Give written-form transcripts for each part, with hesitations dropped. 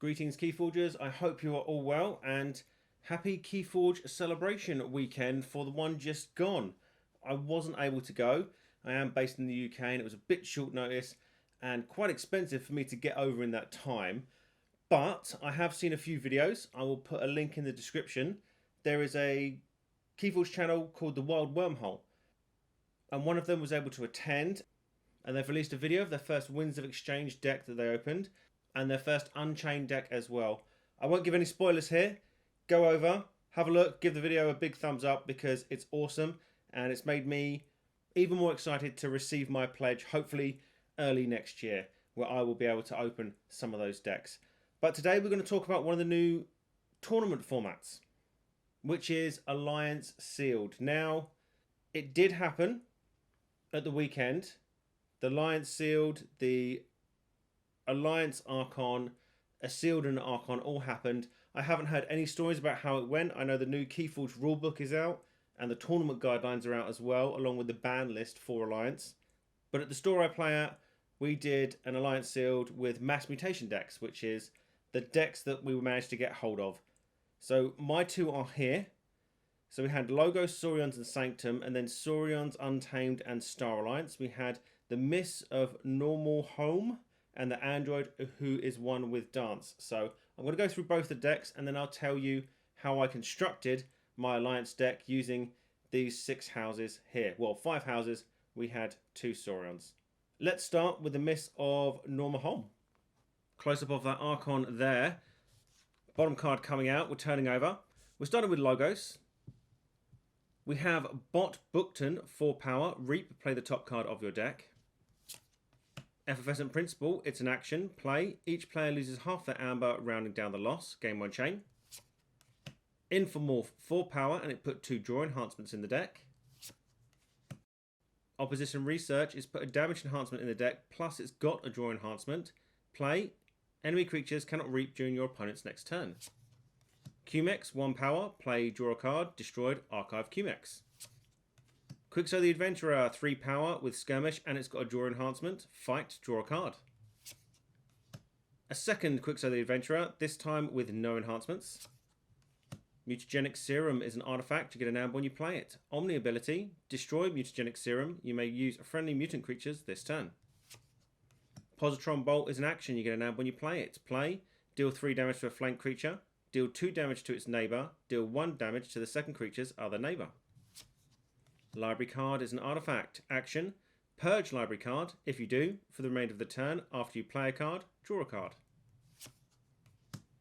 Greetings Keyforgers, I hope you are all well and happy Keyforge celebration weekend for the one just gone. I wasn't able to go, I am based in the UK and it was a bit short notice and quite expensive for me to get over in that time. But I have seen a few videos, I will put a link in the description. There is a Keyforge channel called the Wild Wormhole and one of them was able to attend and they've released a video of their first Winds of Exchange deck that they opened and their first Unchained deck as well. I won't give any spoilers here. Go over, have a look, give the video a big thumbs up because it's awesome and it's made me even more excited to receive my pledge, hopefully early next year, where I will be able to open some of those decks. But today we're going to talk about one of the new tournament formats, which is Alliance Sealed. Now, it did happen at the weekend. The Alliance Sealed, the Alliance Archon, a Sealed and an Archon all happened. I haven't heard any stories about how it went. I know the new Keyforge Rulebook is out and the tournament guidelines are out as well, along with the ban list for Alliance. But at the store I play at, we did an Alliance Sealed with mass mutation decks, which is the decks that we managed to get hold of. So my two are here. So we had Logos, Saurions and Sanctum, and then Saurions, Untamed and Star Alliance. We had the Miss of Normal Home and the Android who is one with Dance. So I'm going to go through both the decks and then I'll tell you how I constructed my Alliance deck using these 6 houses here. Well, 5 houses, we had 2 Saurions. Let's start with the Miss of Normal Home. Close up of that Archon there. Bottom card coming out, we're turning over. We're starting with Logos. We have Bot Bookton, 4 power, Reap, play the top card of your deck. Effervescent Principle, it's an action, play. Each player loses half their amber, rounding down the loss. Game 1 chain. Infomorph, 4 power, and it put 2 draw enhancements in the deck. Opposition Research is put a damage enhancement in the deck, plus it's got a draw enhancement. Play. Enemy creatures cannot reap during your opponent's next turn. Cumex, 1 power, play, draw a card, destroyed, archive Cumex. Quixo the Adventurer, 3 power with Skirmish and it's got a draw enhancement. Fight, draw a card. A second Quixo the Adventurer, this time with no enhancements. Mutagenic Serum is an artifact, you get an amber when you play it. Omni ability, destroy Mutagenic Serum, you may use friendly mutant creatures this turn. Positron Bolt is an action, you get an amber when you play it. Play, deal 3 damage to a flank creature, deal 2 damage to its neighbour, deal 1 damage to the second creature's other neighbour. Library card is an artifact. Action, purge library card. If you do, for the remainder of the turn, after you play a card, draw a card.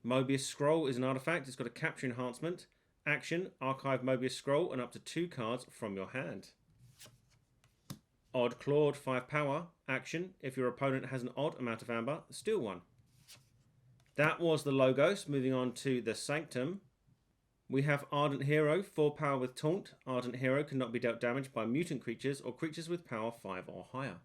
Mobius Scroll is an artifact. It's got a capture enhancement. Action, archive Mobius Scroll and up to 2 cards from your hand. Odd Clawed, 5 power. Action, if your opponent has an odd amount of amber, steal 1. That was the Logos. Moving on to the Sanctum. We have Ardent Hero, 4 power with Taunt. Ardent Hero cannot be dealt damage by mutant creatures or creatures with power 5 or higher.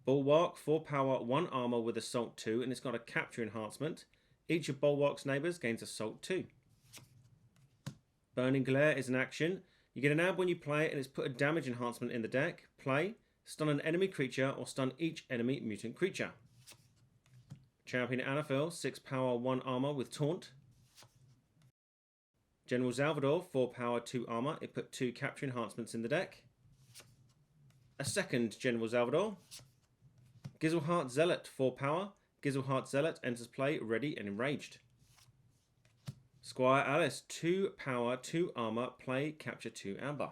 Bulwark, 4 power, 1 armor with Assault 2, and it's got a capture enhancement. Each of Bulwark's neighbours gains Assault 2. Burning Glare is an action. You get an amber when you play it, and it's put a damage enhancement in the deck. Play, stun an enemy creature or stun each enemy mutant creature. Champion Anaphil, 6 power, 1 armor with Taunt. General Salvador, 4 power, 2 armor. It put 2 capture enhancements in the deck. A second General Salvador. Gizelheart Zealot, 4 power. Gizelheart Zealot enters play ready and enraged. Squire Alice, 2 power, 2 armor. Play, capture 2 amber.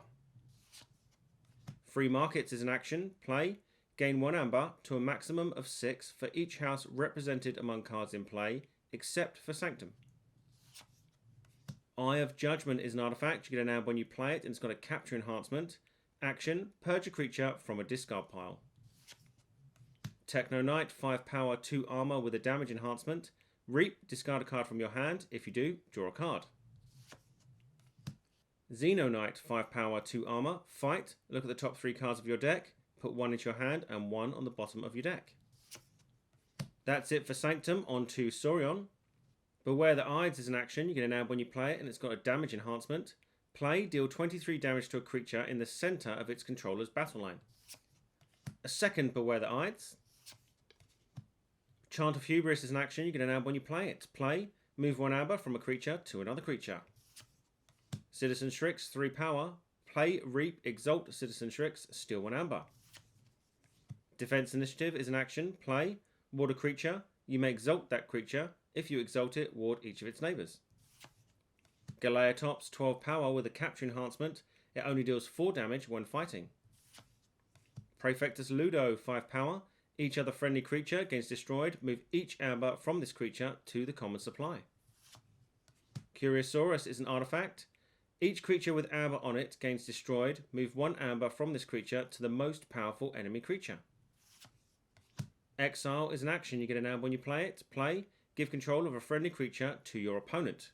Free Markets is an action. Play, gain 1 amber to a maximum of 6 for each house represented among cards in play, except for Sanctum. Eye of Judgment is an artifact. You get an amber when you play it, and it's got a capture enhancement. Action, purge a creature from a discard pile. Techno Knight, 5 power, 2 armor with a damage enhancement. Reap, discard a card from your hand. If you do, draw a card. Xeno Knight, 5 power, 2 armor. Fight, look at the top 3 cards of your deck. Put 1 into your hand and 1 on the bottom of your deck. That's it for Sanctum. On to Saurion. Beware the Ides is an action. You get an amber when you play it, and it's got a damage enhancement. Play, deal 23 damage to a creature in the centre of its controller's battle line. A second Beware the Ides. Chant of Hubris is an action you get an amber when you play it. Play, move 1 amber from a creature to another creature. Citizen Shrix, 3 power. Play, reap, exalt Citizen Shrix, steal 1 amber. Defense Initiative is an action. Play, ward a creature. You may exalt that creature. If you exalt it, ward each of its neighbours. Galeatops, 12 power with a capture enhancement. It only deals 4 damage when fighting. Praefectus Ludo, 5 power. Each other friendly creature gains destroyed. Move each amber from this creature to the common supply. Curiosaurus is an artifact. Each creature with amber on it gains destroyed. Move 1 amber from this creature to the most powerful enemy creature. Exile is an action. You get an amber when you play it. Play, give control of a friendly creature to your opponent.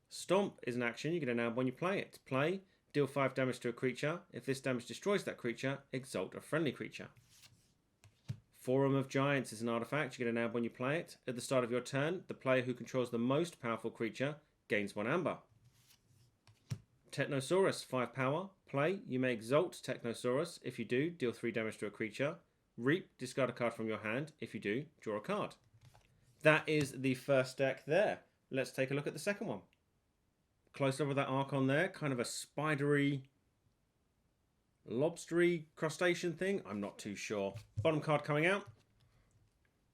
Stomp is an action. You get an amber when you play it. Play, deal 5 damage to a creature. If this damage destroys that creature, exalt a friendly creature. Forum of Giants is an artifact. You get an amber when you play it. At the start of your turn, the player who controls the most powerful creature gains 1 amber. Technosaurus, 5 power. Play, you may exalt Technosaurus. If you do, deal 3 damage to a creature. Reap, discard a card from your hand. If you do, draw a card. That is the first deck there. Let's take a look at the second one. Close up with that Archon there. Kind of a spidery, lobstery crustacean thing. I'm not too sure. Bottom card coming out.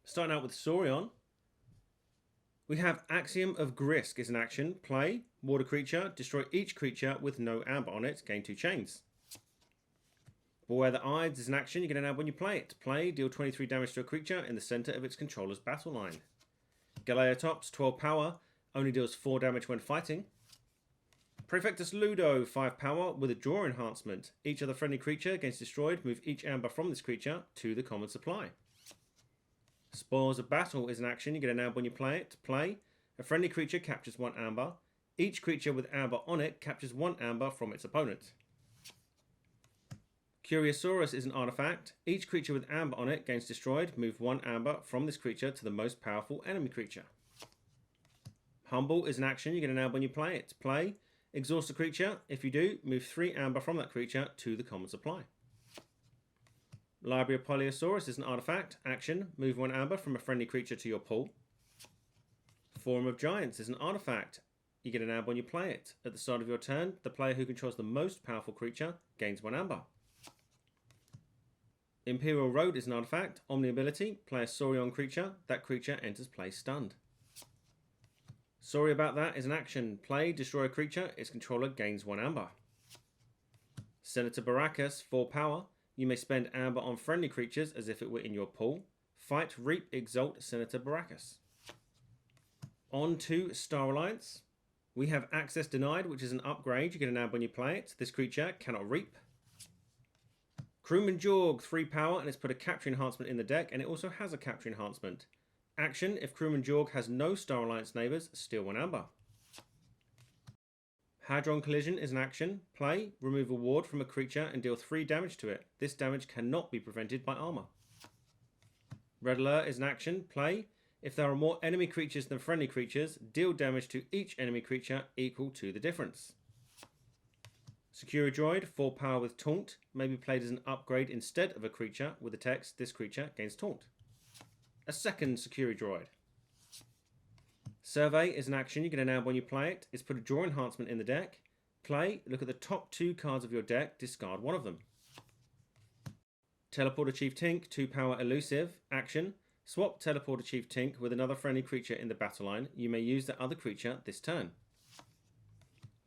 Starting out with Saurion. We have Axiom of Grisk is an action. Play, ward a creature, destroy each creature with no amber on it, gain 2 chains. Beware the Ides is an action. You get an amber when you play it. Play, deal 23 damage to a creature in the centre of its controller's battle line. Galeatops, 12 power, only deals 4 damage when fighting. Praefectus Ludo, 5 power, with a draw enhancement. Each other friendly creature gains destroyed. Move each amber from this creature to the common supply. Spoils of Battle is an action. You get an amber when you play it. Play, a friendly creature captures 1 amber. Each creature with amber on it captures 1 amber from its opponent. Curiosaurus is an artifact. Each creature with amber on it gains destroyed. Move 1 amber from this creature to the most powerful enemy creature. Humble is an action. You get an amber when you play it. Play, exhaust a creature. If you do, move 3 amber from that creature to the common supply. Library of Polyosaurus is an artifact. Action, move 1 amber from a friendly creature to your pool. Forum of Giants is an artifact. You get an amber when you play it. At the start of your turn, the player who controls the most powerful creature gains 1 amber. Imperial Road is an artifact. Omni ability, play a Saurion creature. That creature enters play stunned. Sorry About That is an action. Play, destroy a creature. Its controller gains 1 amber. Senator Baracus, 4 power. You may spend amber on friendly creatures as if it were in your pool. Fight, reap, exalt Senator Baracus. On to Star Alliance. We have Access Denied, which is an upgrade. You get an amber when you play it. This creature cannot reap. Crewman Jorg, 3 power, and it's put a capture enhancement in the deck, and it also has a capture enhancement. Action, if Crewman Jorg has no Star Alliance neighbours, steal 1 amber. Hadron Collision is an action. Play, remove a ward from a creature and deal 3 damage to it. This damage cannot be prevented by armour. Red Alert is an action. Play, if there are more enemy creatures than friendly creatures, deal damage to each enemy creature equal to the difference. Security Droid, 4 power with Taunt, may be played as an upgrade instead of a creature with the text, this creature gains Taunt. A second Security Droid. Survey is an action. You get an amber when you play it. It's put a draw enhancement in the deck. Play, look at the top 2 cards of your deck, discard 1 of them. Teleporter Chief Tink, 2 power elusive. Action, swap Teleporter Chief Tink with another friendly creature in the battle line. You may use that other creature this turn.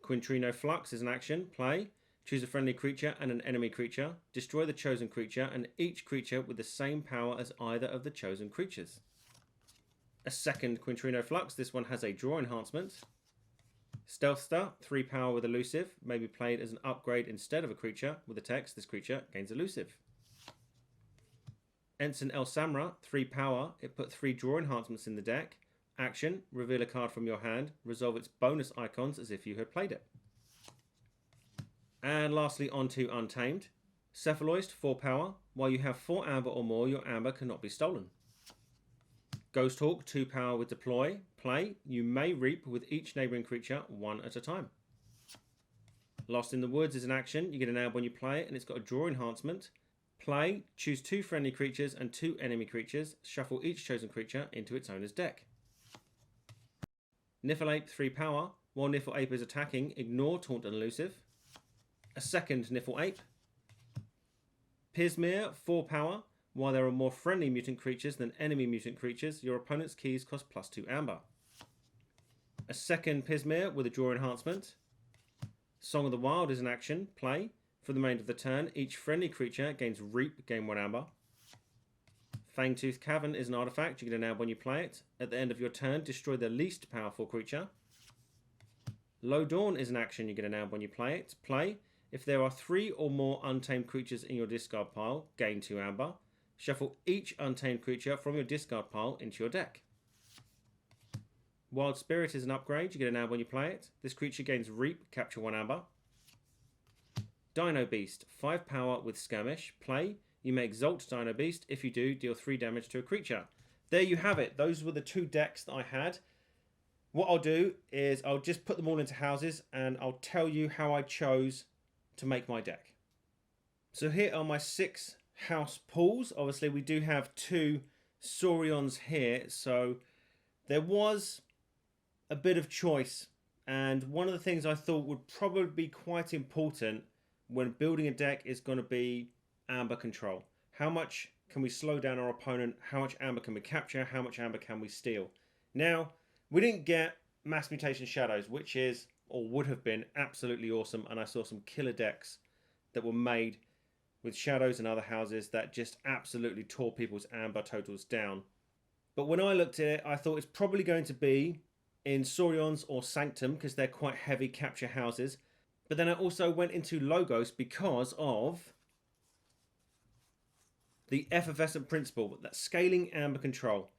Quintrino Flux is an action. Play, choose a friendly creature and an enemy creature. Destroy the chosen creature and each creature with the same power as either of the chosen creatures. A second Quintrino Flux. This one has a draw enhancement. Stealthster, 3 power with elusive, may be played as an upgrade instead of a creature with the text, this creature gains elusive. Ensign El Samra, 3 power, it put 3 draw enhancements in the deck. Action, reveal a card from your hand, resolve its bonus icons as if you had played it. And lastly, on to Untamed. Cephaloist, 4 power. While you have 4 amber or more, your amber cannot be stolen. Ghost Hawk, 2 power with Deploy. Play, you may reap with each neighbouring creature 1 at a time. Lost in the Woods is an action. You get an amber when you play it, and it's got a draw enhancement. Play, choose 2 friendly creatures and 2 enemy creatures. Shuffle each chosen creature into its owner's deck. Niffle Ape 3 power. While Niffle Ape is attacking, ignore Taunt and Elusive. A second Niffle Ape. Pismir 4 power. While there are more friendly mutant creatures than enemy mutant creatures, your opponent's keys cost +2 amber. A second Pismir with a draw enhancement. Song of the Wild is an action. Play. For the remainder of the turn, each friendly creature gains Reap, gain 1 amber. Fangtooth Cavern is an artifact. You get an amber when you play it. At the end of your turn, destroy the least powerful creature. Low Dawn is an action. You get an amber when you play it. Play. If there are 3 or more untamed creatures in your discard pile, gain 2 amber. Shuffle each untamed creature from your discard pile into your deck. Wild Spirit is an upgrade. You get an amber when you play it. This creature gains Reap, capture 1 amber. Dino Beast, 5 power with Skirmish. Play. You may exalt Dino Beast. If you do, deal 3 damage to a creature. There you have it. Those were the 2 decks that I had. What I'll do is I'll just put them all into houses and I'll tell you how I chose to make my deck. So here are my 6 house pools. Obviously we do have 2 Saurions here, so there was a bit of choice, and one of the things I thought would probably be quite important when building a deck is going to be amber control. How much can we slow down our opponent? How much amber can we capture? How much amber can we steal? Now, we didn't get Mass Mutation Shadows, which is, or would have been, absolutely awesome, and I saw some killer decks that were made with Shadows and other houses that just absolutely tore people's amber totals down. But when I looked at it, I thought it's probably going to be in Saurions or Sanctum, because they're quite heavy capture houses. But then I also went into Logos because of the effervescent principle, that scaling amber control.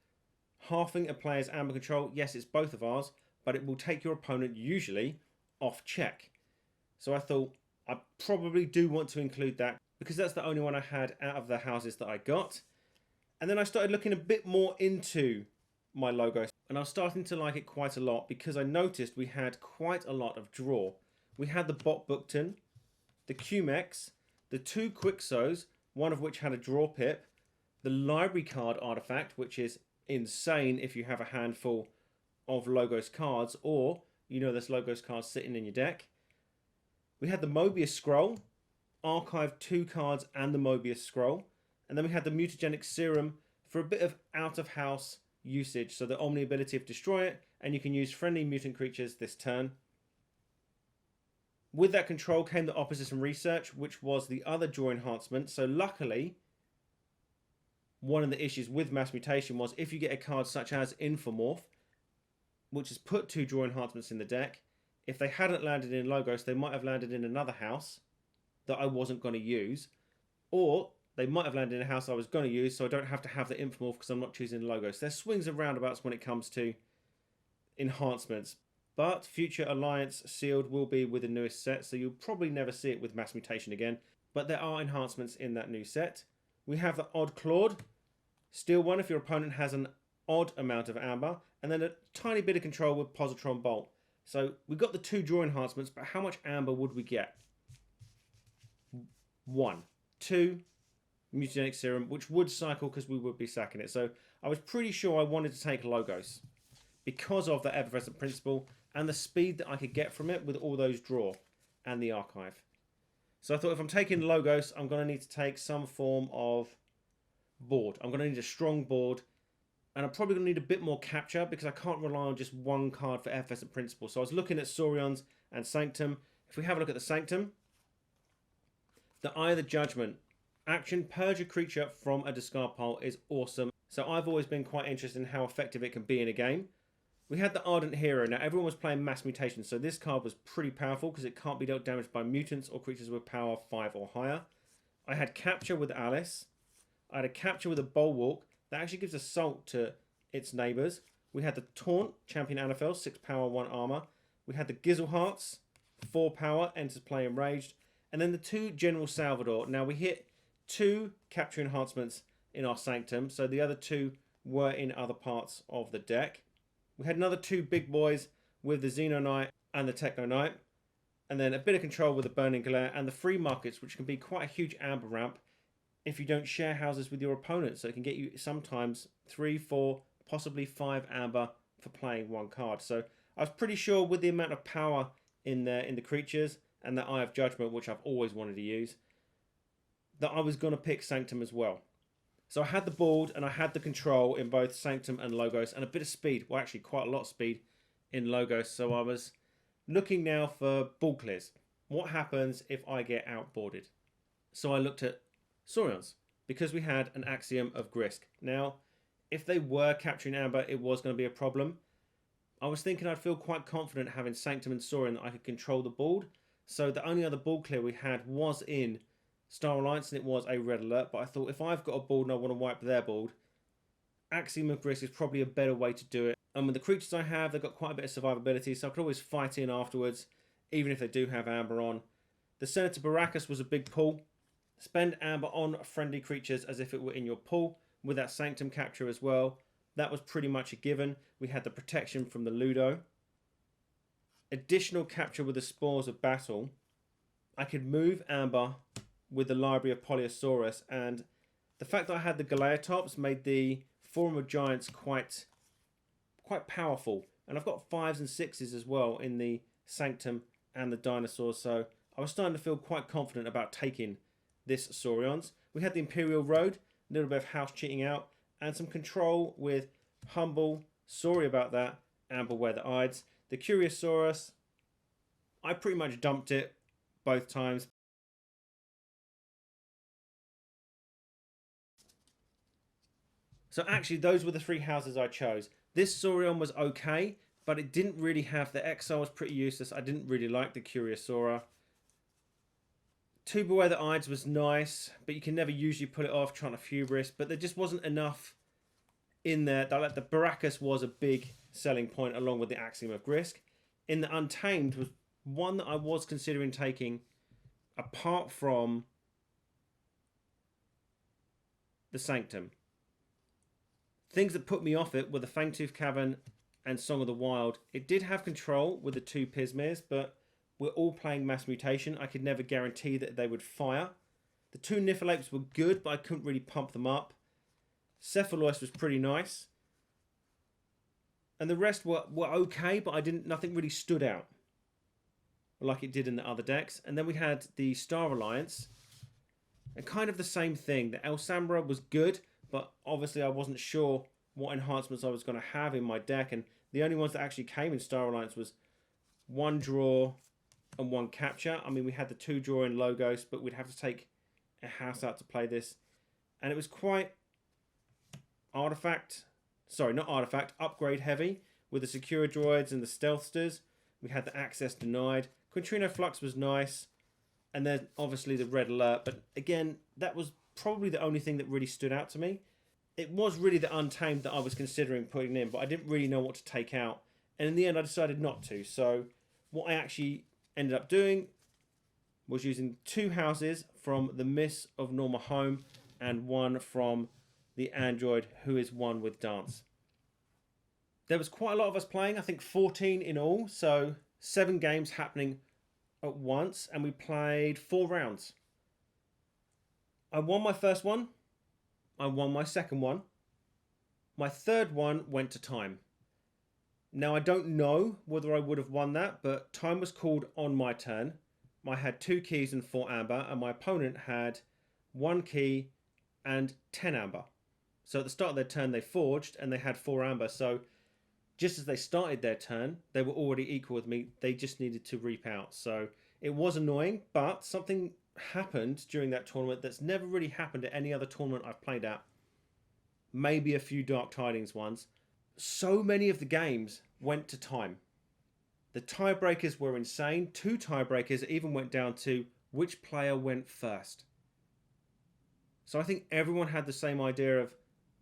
Halving a player's amber control, yes, it's both of ours, but it will take your opponent usually off check. So I thought I probably do want to include that because that's the only one I had out of the houses that I got. And then I started looking a bit more into my Logos, and I was starting to like it quite a lot because I noticed we had quite a lot of draw. We had the Bot Bookton, the Cumex, the 2 Quixos, one of which had a draw pip, the library card artifact, which is insane if you have a handful of Logos cards, or you know there's Logos cards sitting in your deck. We had the Mobius Scroll, archive 2 cards and the Mobius Scroll, and then we had the Mutagenic Serum for a bit of out of house usage, so the Omni ability of destroy it, and you can use friendly mutant creatures this turn. With that control came the Opposition Research, which was the other draw enhancement. So luckily, one of the issues with Mass Mutation was if you get a card such as Infomorph, which has put 2 draw enhancements in the deck, if they hadn't landed in Logos, they might have landed in another house that I wasn't going to use, or they might have landed in a house I was going to use, so I don't have to have the Infomorph because I'm not choosing Logos. There's swings and roundabouts when it comes to enhancements. But Future Alliance Sealed will be with the newest set, so you'll probably never see it with Mass Mutation again. But there are enhancements in that new set. We have the Odd Clawed. Steal 1 if your opponent has an odd amount of amber. And then a tiny bit of control with Positron Bolt. So we got the 2 draw enhancements, but how much amber would we get? 1. 2. Mutagenic Serum, which would cycle because we would be sacking it. So I was pretty sure I wanted to take Logos because of the effervescent principle and the speed that I could get from it with all those draw and the archive. So I thought if I'm taking Logos, I'm going to need to take some form of board. I'm going to need a strong board, and I'm probably going to need a bit more capture because I can't rely on just 1 card for effervescent principle. So I was looking at Saurions and Sanctum. If we have a look at the Sanctum, the Eye of the Judgment. Action, purge a creature from a discard pile is awesome. So I've always been quite interested in how effective it can be in a game. We had the Ardent Hero. Now everyone was playing Mass Mutation, so this card was pretty powerful because it can't be dealt damage by mutants or creatures with power 5 or higher. I had Capture with Alice. I had a Capture with a Bulwark that actually gives Assault to its neighbours. We had the Taunt, Champion Anafel, 6 power, 1 armour. We had the Gizzlehearts, 4 power, enters play enraged. And then the 2 General Salvador. Now we hit 2 capture enhancements in our Sanctum, so the other 2 were in other parts of the deck. We had another 2 big boys with the Xeno Knight and the Techno Knight, and then a bit of control with the Burning Glare and the Free Markets, which can be quite a huge amber ramp if you don't share houses with your opponent. So it can get you sometimes 3, 4, possibly 5 amber for playing one card. So I was pretty sure with the amount of power in the creatures and that Eye of Judgment, which I've always wanted to use, that I was going to pick Sanctum as well. So I had the board and I had the control in both Sanctum and Logos, and a bit of speed. Well, actually quite a lot of speed in Logos. So I was looking now for ball clears. What happens if I get outboarded? So I looked at Saurians, because we had an Axiom of Grisk. Now, if they were capturing amber, it was going to be a problem. I was thinking I'd feel quite confident having Sanctum and Saurian that I could control the board. So the only other ball clear we had was in Star Alliance, and it was a red alert. But I thought if I've got a board and I want to wipe their board, Axiom of Grisk is probably a better way to do it. And with the creatures I have, they've got quite a bit of survivability, so I could always fight in afterwards, even if they do have amber on. The Senator Baracus was a big pull. Spend amber on friendly creatures as if it were in your pool, with that Sanctum capture as well. That was pretty much a given. We had the protection from the Ludo. Additional capture with the Spores of Battle. I could move amber with the Library of Polyosaurus, and the fact that I had the Galeatops made the Forum of Giants quite powerful. And I've got 5s and 6s as well in the Sanctum and the Dinosaurs, so I was starting to feel quite confident about taking this Saurians. We had the Imperial Road, a little bit of house cheating out, and some control with Humble, sorry about that, Amber Weather-Eyed. The Curiosaurus, I pretty much dumped it both times. So actually, those were the 3 houses I chose. This Saurian was okay, but it didn't really have... The Exile was pretty useless. I didn't really like the Curiosaura. Tuba Weather-Eyed was nice, but you can never usually pull it off trying to Hubris. But there just wasn't enough in there. The Baracus was a big selling point along with the Axiom of Grisk. In the Untamed was one that I was considering taking apart from the Sanctum. Things that put me off it were the Fangtooth Cavern and Song of the Wild. It did have control with the 2 Pismirs, but we're all playing Mass Mutation. I could never guarantee that they would fire. The 2 Niflapes were good, but I couldn't really pump them up. Cephalois was pretty nice. And the rest were okay, but nothing really stood out like it did in the other decks. And then we had the Star Alliance, and kind of the same thing. The El Sambra was good, but obviously I wasn't sure what enhancements I was going to have in my deck, and the only ones that actually came in Star Alliance was 1 draw and 1 capture. I mean, we had the 2 draw in Logos, but we'd have to take a house out to play this, and it was quite upgrade heavy with the Secure Droids and the Stealthsters. We had the access denied. Quintrino Flux was nice, and then obviously the red alert, but again, that was probably the only thing that really stood out to me. It was really the Untamed that I was considering putting in, but I didn't really know what to take out, and in the end I decided not to. So what I actually ended up doing was using 2 houses from the Miss of Norma Home and 1 from the Android, who is 1 with Dance. There was quite a lot of us playing, I think 14 in all, so 7 games happening at once, and we played 4 rounds. I won my first one, I won my second one, my third one went to time. Now I don't know whether I would have won that, but time was called on my turn. I had 2 keys and 4 amber, and my opponent had 1 key and 10 amber. So at the start of their turn they forged and they had 4 amber, so just as they started their turn, they were already equal with me. They just needed to reap out. So it was annoying, but something happened during that tournament that's never really happened at any other tournament I've played at. Maybe a few Dark Tidings ones. So many of the games went to time. The tiebreakers were insane. 2 tiebreakers even went down to which player went first. So I think everyone had the same idea of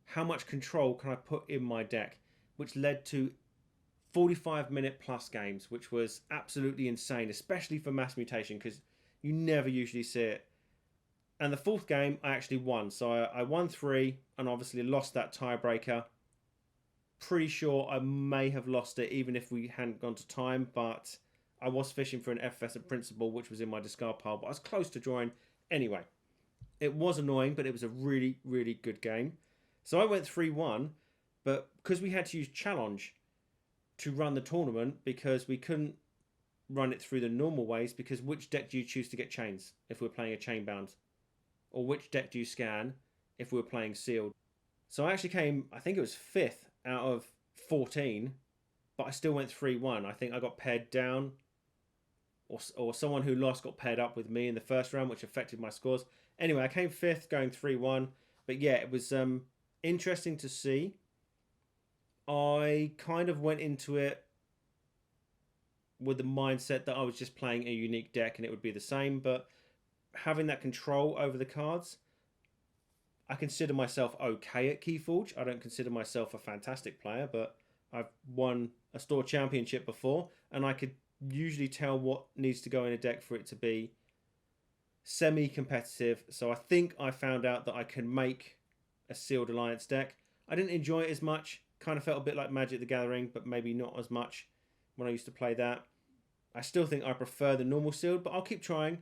how much control can I put in my deck, which led to 45-minute plus games, which was absolutely insane, especially for Mass Mutation, because you never usually see it. And the 4th game, I actually won. So I won 3 and obviously lost that tiebreaker. Pretty sure I may have lost it even if we hadn't gone to time, but I was fishing for an effervescent principle, which was in my discard pile, but I was close to drawing anyway. It was annoying, but it was a really, really good game. So I went 3-1, but because we had to use challenge to run the tournament, because we couldn't run it through the normal ways, because which deck do you choose to get chains if we're playing a chain bound? Or which deck do you scan if we're playing sealed? So I actually came, I think it was 5th out of 14, but I still went 3-1. I think I got paired down, or someone who lost got paired up with me in the first round, which affected my scores. Anyway, I came 5th going 3-1. But yeah, it was interesting to see. I kind of went into it with the mindset that I was just playing a unique deck and it would be the same, but having that control over the cards, I consider myself okay at Keyforge. I don't consider myself a fantastic player, but I've won a store championship before, and I could usually tell what needs to go in a deck for it to be semi-competitive. So I think I found out that I can make a sealed alliance deck. I didn't enjoy it as much. Kind of felt a bit like Magic the Gathering, but maybe not as much when I used to play that. I still think I prefer the normal sealed, but I'll keep trying,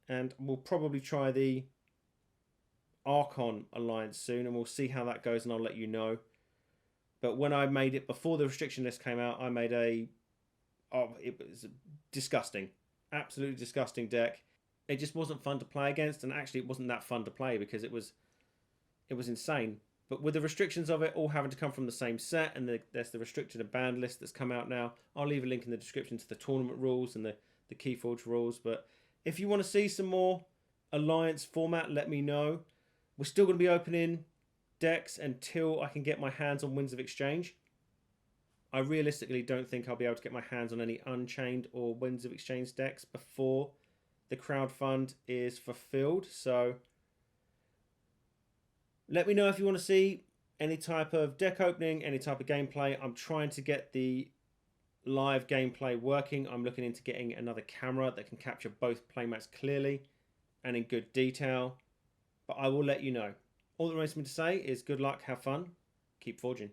and we'll probably try the Archon alliance soon, and we'll see how that goes, and I'll let you know. But when I made it before the restriction list came out, I made it was disgusting, absolutely disgusting deck. It just wasn't fun to play against, and actually it wasn't that fun to play because it was insane. But with the restrictions of it all having to come from the same set, and there's the restricted and banned list that's come out now. I'll leave a link in the description to the tournament rules and the Keyforge rules. But if you want to see some more alliance format, let me know. We're still going to be opening decks until I can get my hands on Winds of Exchange. I realistically don't think I'll be able to get my hands on any Unchained or Winds of Exchange decks before the crowdfund is fulfilled. So let me know if you want to see any type of deck opening, any type of gameplay. I'm trying to get the live gameplay working. I'm looking into getting another camera that can capture both playmats clearly and in good detail. But I will let you know. All that remains for me to say is good luck, have fun, keep forging.